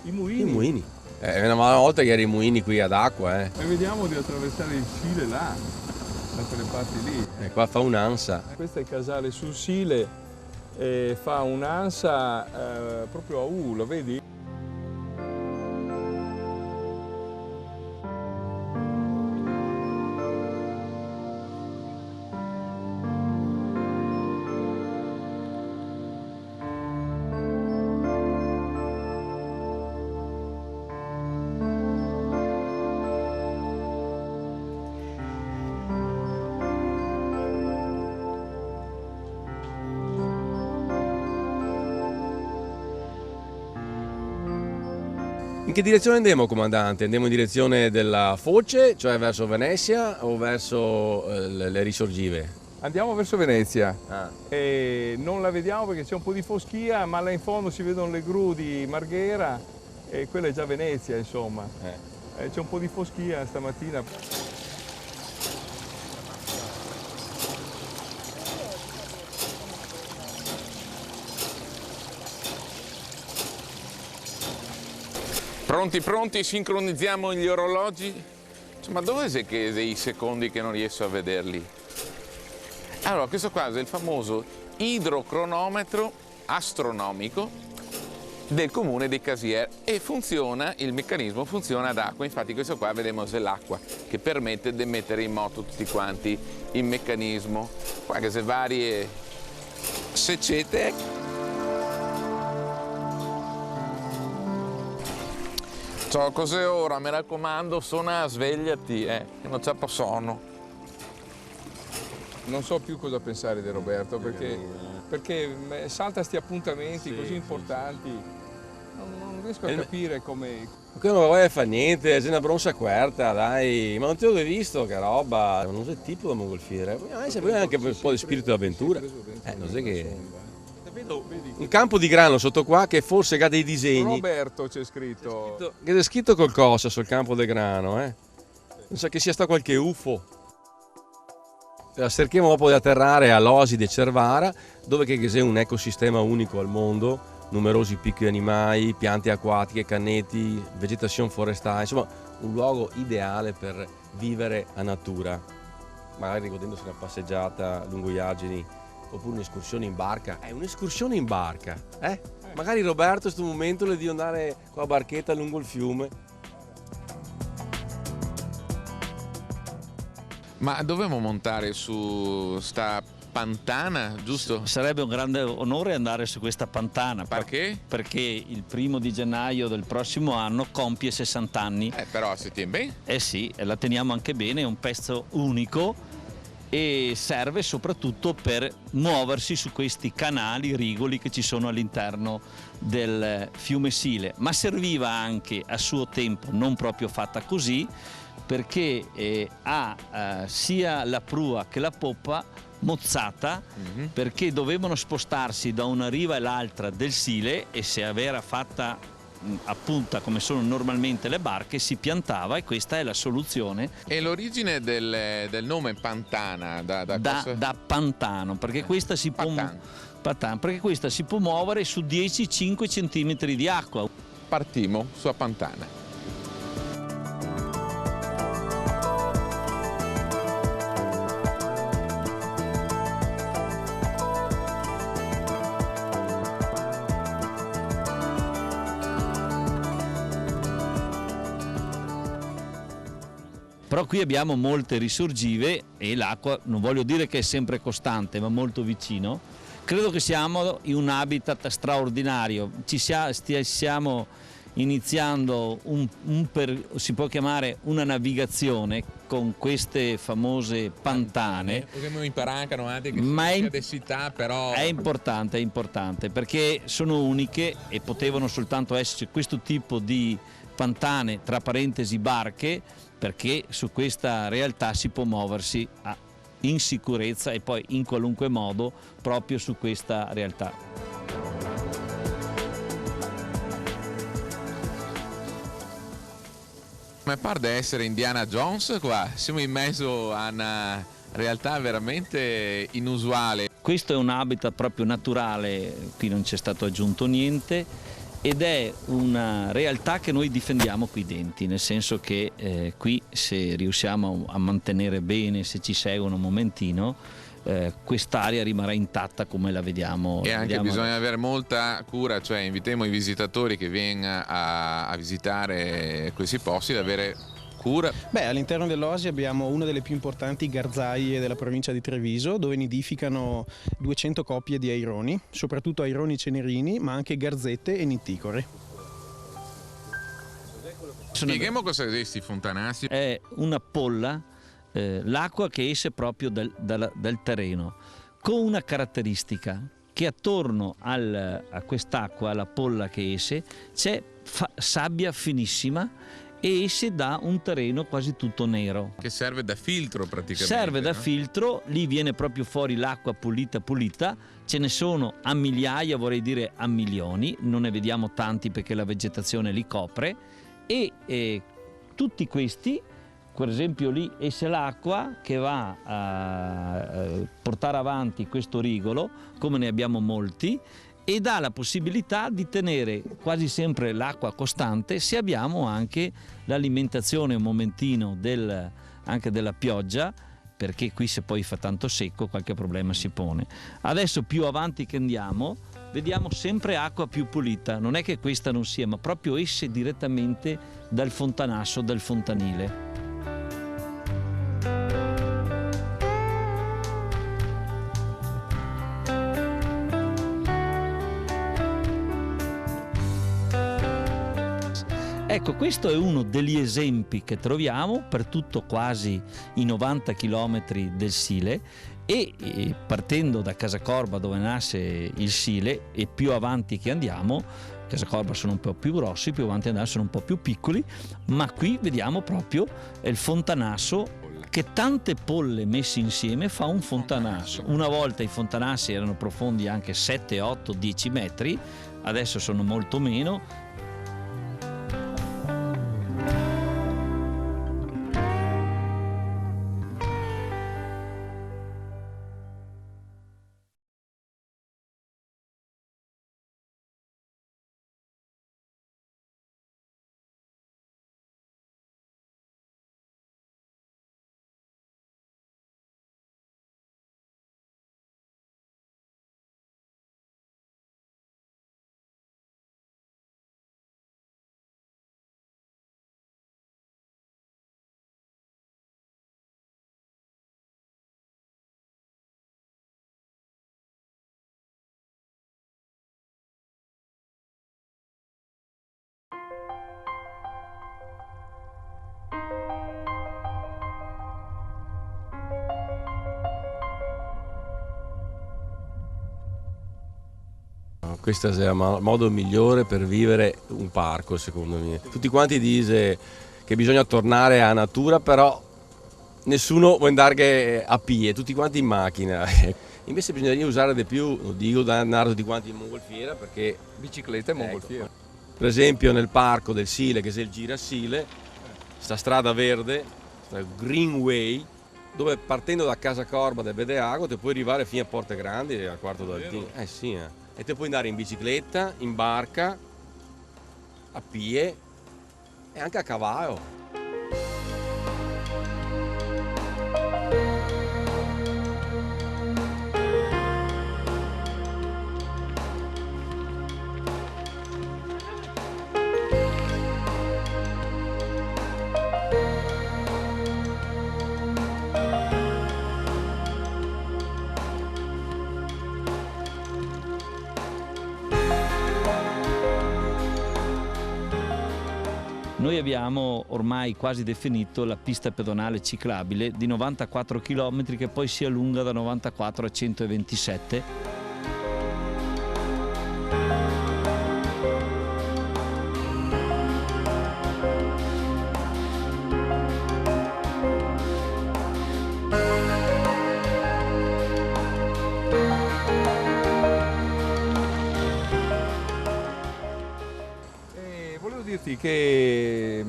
I mulini. I mulini. Una volta che eri i mulini qui ad acqua, E vediamo di attraversare il Sile là, da quelle parti lì. E qua fa un'ansa. Questo è il casale sul Sile e fa un'ansa proprio a U, lo vedi? In che direzione andiamo, comandante? Andiamo in direzione della foce, cioè verso Venezia o verso le risorgive? Andiamo verso Venezia Ah. e non la vediamo perché c'è un po' di foschia, ma là in fondo si vedono le gru di Marghera e quella è già Venezia, insomma. C'è un po' di foschia stamattina. Pronti, pronti, sincronizziamo gli orologi. Ma dove c'è che dei secondi che non riesco a vederli? Allora, questo qua è il famoso idrocronometro astronomico del comune di Casier e funziona, il meccanismo funziona ad acqua. Infatti questo qua vedremo è l'acqua che permette di mettere in moto tutti quanti il meccanismo. Qua che se varie secete. Ciao, cos'è ora? Mi raccomando, suona, svegliati, che non c'è po' sonno. Non so più cosa pensare di Roberto perché salta sti appuntamenti così importanti. Non riesco a capire come. Qui non vuoi fare niente, c'è una bronza querta, dai, ma non ti ho visto che roba, non sei tipo da mongolfiere, c'è anche un po' di spirito d'avventura. Non sai che. Un campo di grano sotto qua che forse ha dei disegni. Roberto c'è scritto. Che è scritto qualcosa sul campo del grano, Non so che sia stato qualche UFO. Cerchiamo dopo di atterrare a Losi di Cervara, dove c'è un ecosistema unico al mondo, numerosi piccoli animali, piante acquatiche, canneti, vegetazione forestale, insomma un luogo ideale per vivere a natura, magari godendosi una passeggiata lungo gli argini oppure un'escursione in barca. Un'escursione in barca, Magari Roberto in questo momento le di andare con la barchetta lungo il fiume. Ma dovevamo montare su sta pantana, giusto? Sarebbe un grande onore andare su questa pantana. Perché? Perché il 1° gennaio del prossimo anno compie 60 anni. Però si tiene bene? Sì, e la teniamo anche bene, è un pezzo unico e serve soprattutto per muoversi su questi canali, rigoli che ci sono all'interno del fiume Sile, ma serviva anche a suo tempo, non proprio fatta così, perché ha sia la prua che la poppa mozzata, perché dovevano spostarsi da una riva e l'altra del Sile e se era fatta a punta come sono normalmente le barche si piantava, e questa è la soluzione. E l'origine del nome Pantana? Da pantano, perché questa si può perché questa si può muovere su 10-5 cm di acqua. Partimo su a Pantana. Però qui abbiamo molte risorgive e l'acqua, non voglio dire che è sempre costante, ma molto vicino. Credo che siamo in un habitat straordinario, stiamo iniziando si può chiamare una navigazione con queste famose pantane. Dobbiamo imparare anche che ma però è importante perché sono uniche e potevano soltanto esserci questo tipo di pantane, tra parentesi barche, perché su questa realtà si può muoversi in sicurezza e poi in qualunque modo proprio su questa realtà. Ma pare di essere Indiana Jones qua, siamo in mezzo a una realtà veramente inusuale. Questo è un habitat proprio naturale, qui non c'è stato aggiunto niente ed è una realtà che noi difendiamo coi denti, nel senso che qui se riusciamo a mantenere bene, se ci seguono un momentino, quest'area rimarrà intatta come la vediamo. E anche bisogna adesso. avere molta cura, cioè invitiamo i visitatori che vengono a visitare questi posti ad avere cura. Beh, all'interno dell'Oasi abbiamo una delle più importanti garzaie della provincia di Treviso, dove nidificano 200 coppie di aironi, soprattutto aironi cenerini, ma anche garzette e nitticore. Spieghiamo cosa sono questi fontanassi. È una polla, l'acqua che esce proprio dal terreno, con una caratteristica che attorno a quest'acqua, alla polla che esce, c'è sabbia finissima e esce da un terreno quasi tutto nero. Che serve da filtro praticamente. Serve da no? filtro, lì viene proprio fuori l'acqua pulita, ce ne sono a migliaia, vorrei dire a milioni, non ne vediamo tanti perché la vegetazione li copre e tutti questi, per esempio lì esce l'acqua che va a portare avanti questo rigolo, come ne abbiamo molti, e dà la possibilità di tenere quasi sempre l'acqua costante se abbiamo anche l'alimentazione un momentino anche della pioggia, perché qui se poi fa tanto secco qualche problema si pone. Adesso più avanti che andiamo vediamo sempre acqua più pulita, non è che questa non sia, ma proprio esce direttamente dal fontanasso, dal fontanile. Ecco, questo è uno degli esempi che troviamo per tutto quasi i 90 km del Sile e partendo da Casacorba dove nasce il Sile e più avanti che andiamo, Casacorba sono un po' più grossi, più avanti andiamo sono un po' più piccoli, ma qui vediamo proprio il fontanasso che tante polle messe insieme fa un fontanasso. Una volta i fontanassi erano profondi anche 7, 8, 10 metri, adesso sono molto meno. Questo è il modo migliore per vivere un parco, secondo me. Tutti quanti dicono che bisogna tornare a natura, però nessuno vuole andare a piedi, tutti quanti in macchina. Invece bisognerebbe usare di più, non dico da andare tutti quanti in mongolfiera, perché Bicicletta e mongolfiera. ecco, per esempio nel parco del Sile, che è il Girasile, sta strada verde, sta Greenway, dove partendo da Casacorba del Bedeago ti puoi arrivare fino a Porte Grandi al quarto d'altino. Sì. E te puoi andare in bicicletta, in barca, a piedi e anche a cavallo. Noi abbiamo ormai quasi definito la pista pedonale ciclabile di 94 km che poi si allunga da 94 a 127. Che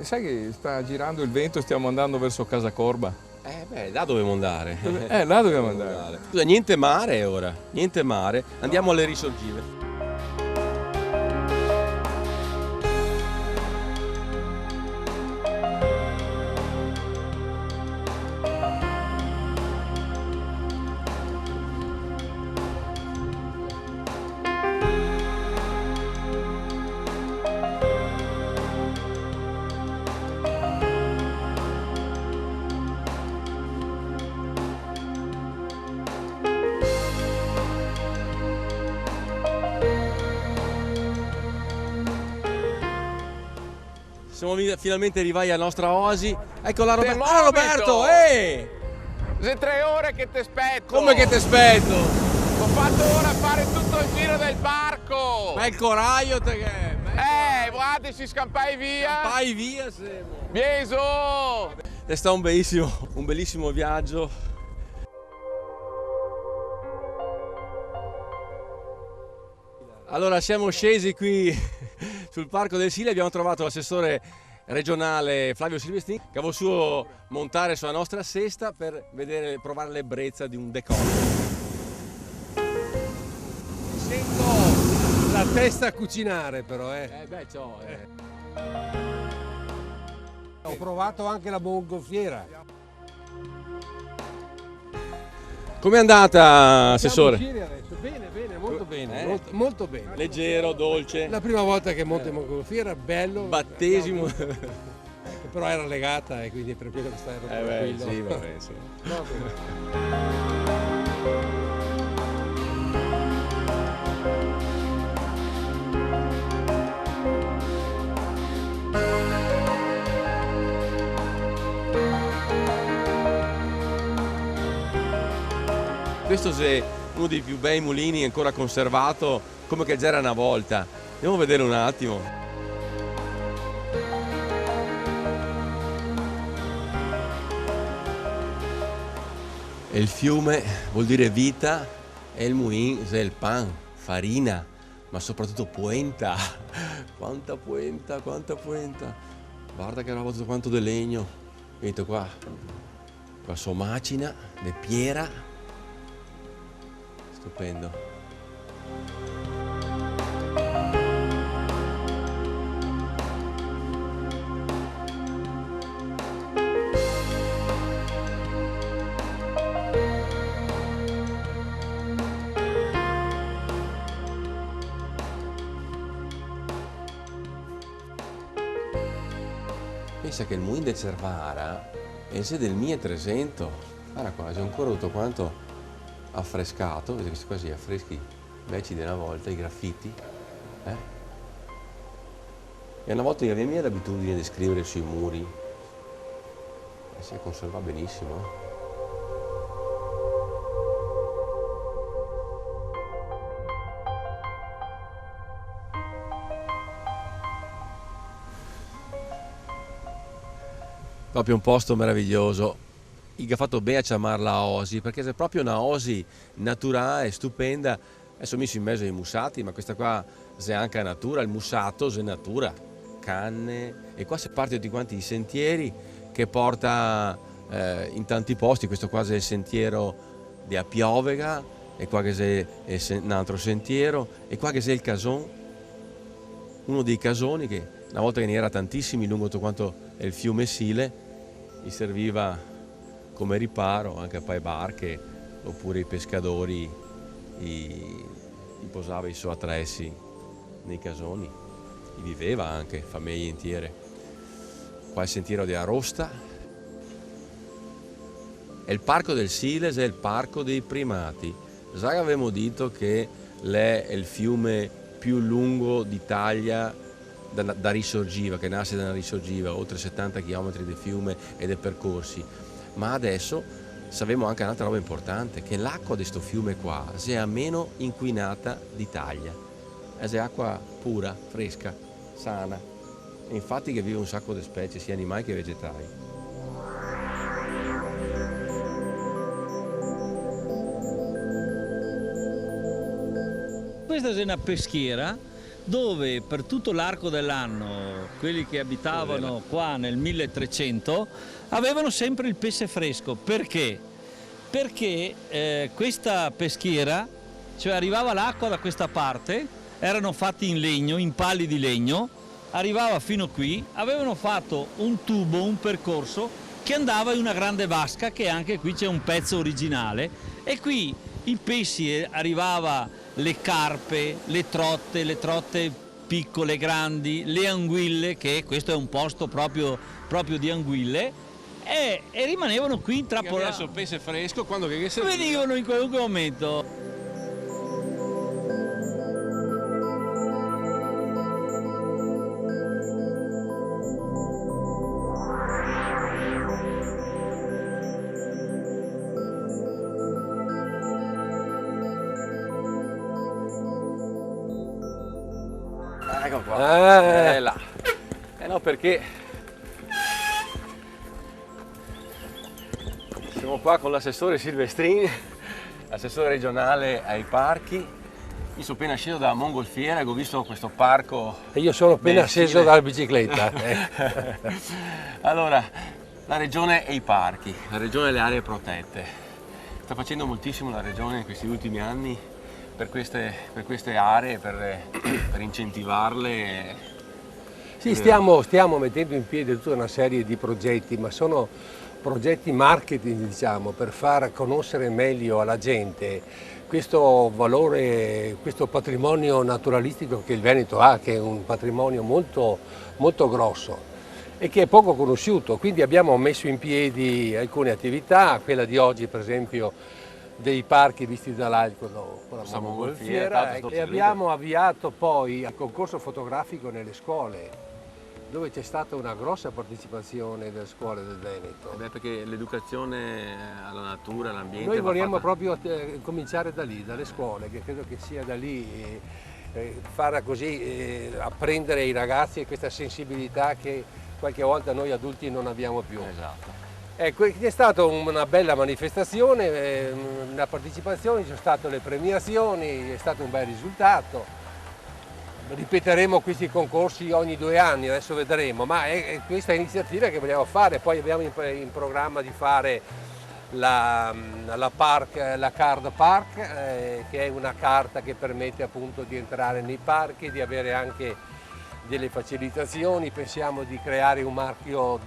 sai che sta girando il vento e stiamo andando verso Casacorba? Là dobbiamo andare. Là dobbiamo andare. Scusa, niente mare ora, niente mare. Andiamo alle risorgive. Siamo finalmente arrivati alla nostra oasi. Eccola Roberto. Te Roberto! Sono 3 ore che ti aspetto. Come che ti aspetto? Ho fatto ora a fare tutto il giro del parco. Ma il coraggio te che... Guarda, si scampai via. Vai via, Semo. Bieso. È stato un bellissimo viaggio. Allora siamo scesi qui sul Parco del Sile, abbiamo trovato l'assessore regionale Flavio Silvestrini che ha voluto montare sulla nostra sesta per provare l'ebbrezza di un decollo. Sento la testa a cucinare però, Ho provato anche la mongolfiera. Com'è andata, assessore? Bene, molto bene, molto bene. Leggero, dolce. La prima volta che monto in mongolfiera, bello. Battesimo. Però era legata e quindi per quello che ero tranquillo. Sì, vabbè, sì. Va bene. Questo è uno dei più bei mulini ancora conservato, come che già era una volta. Andiamo a vedere un attimo. E il fiume vuol dire vita e il mulin è il pan, farina, ma soprattutto puenta. Quanta puenta, quanta puenta. Guarda che roba tutto quanto di legno. Vedete qua sua macina, di piera. Stupendo. Pensa che il Mulin de Cervara è del 1300. Guarda qua, c'è ancora tutto quanto affrescato, vedete questi quasi affreschi vecchi di una volta, i graffiti. E una volta avevo mia l'abitudine di scrivere sui muri e si conserva benissimo. Proprio un posto meraviglioso. Che ha fatto bene a chiamarla oasi, perché è proprio una oasi naturale, stupenda. Adesso mi sono in mezzo ai mussati, ma questa qua è anche natura, il mussato è natura, canne. E qua si parte tutti quanti i sentieri che porta in tanti posti. Questo qua è il sentiero di Apiovega, e qua che è un altro sentiero, e qua che è il Cason, uno dei casoni che una volta che ne era tantissimi lungo tutto quanto è il fiume Sile, gli serviva come riparo anche a barche, oppure i pescatori gli posava i suoi attrezzi nei casoni, viveva anche famiglie intere. Qua il sentiero di Arosta. E il parco del Siles è il parco dei primati. Già avevamo detto che è il fiume più lungo d'Italia da Risorgiva, che nasce da Risorgiva, oltre 70 km di fiume e di percorsi. Ma adesso sappiamo anche un'altra roba importante, che l'acqua di questo fiume qua è la meno inquinata d'Italia. È acqua pura, fresca, sana. E infatti che vive un sacco di specie, sia animali che vegetali. Questa è una peschiera dove per tutto l'arco dell'anno quelli che abitavano qua nel 1300 avevano sempre il pesce fresco. Perché? Perché questa peschiera, cioè arrivava l'acqua da questa parte, erano fatti in legno, in pali di legno, arrivava fino qui, avevano fatto un tubo, un percorso che andava in una grande vasca, che anche qui c'è un pezzo originale, e qui i pesci arrivava le carpe, le trotte piccole, grandi, le anguille, che questo è un posto proprio di anguille, e rimanevano qui intrappolati. Adesso il pesce fresco, quando che venivano in qualunque momento. Là. No, perché siamo qua con l'assessore Silvestrini, assessore regionale ai parchi. Io sono appena sceso dalla mongolfiera e ho visto questo parco. E io sono appena sceso dalla bicicletta. Allora, la regione e i parchi, la regione e le aree protette. Sta facendo moltissimo la regione in questi ultimi anni per queste aree, per incentivarle. Sì, stiamo mettendo in piedi tutta una serie di progetti, ma sono progetti marketing, diciamo, per far conoscere meglio alla gente questo valore, questo patrimonio naturalistico che il Veneto ha, che è un patrimonio molto, molto grosso e che è poco conosciuto. Quindi abbiamo messo in piedi alcune attività, quella di oggi per esempio dei parchi visti dall'alto con la mongolfiera, e abbiamo avviato poi il concorso fotografico nelle scuole, dove c'è stata una grossa partecipazione delle scuole del Veneto. Perché l'educazione alla natura, all'ambiente. Noi vorremmo proprio cominciare da lì, dalle scuole, che credo che sia da lì far così apprendere ai ragazzi questa sensibilità che qualche volta noi adulti non abbiamo più. Esatto. Ecco, è stata una bella manifestazione, una partecipazione, ci sono state le premiazioni, è stato un bel risultato. Ripeteremo questi concorsi ogni 2 anni, adesso vedremo, ma è questa iniziativa che vogliamo fare. Poi abbiamo in programma di fare la Card Park, che è una carta che permette appunto di entrare nei parchi, di avere anche delle facilitazioni. Pensiamo di creare un marchio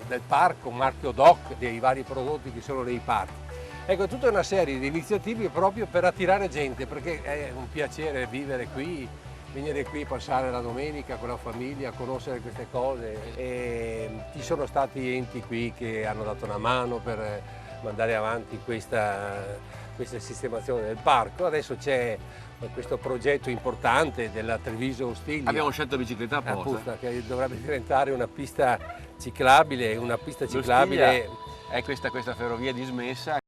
del parco, un marchio DOC dei vari prodotti che sono nei parchi. Ecco, tutta una serie di iniziative proprio per attirare gente, perché è un piacere vivere qui, venire qui, passare la domenica con la famiglia, conoscere queste cose. E ci sono stati enti qui che hanno dato una mano per mandare avanti questa sistemazione del parco. Adesso c'è questo progetto importante della Treviso Ostiglia. Abbiamo scelto bicicletta apposta. Che dovrebbe diventare una pista ciclabile, È questa ferrovia dismessa.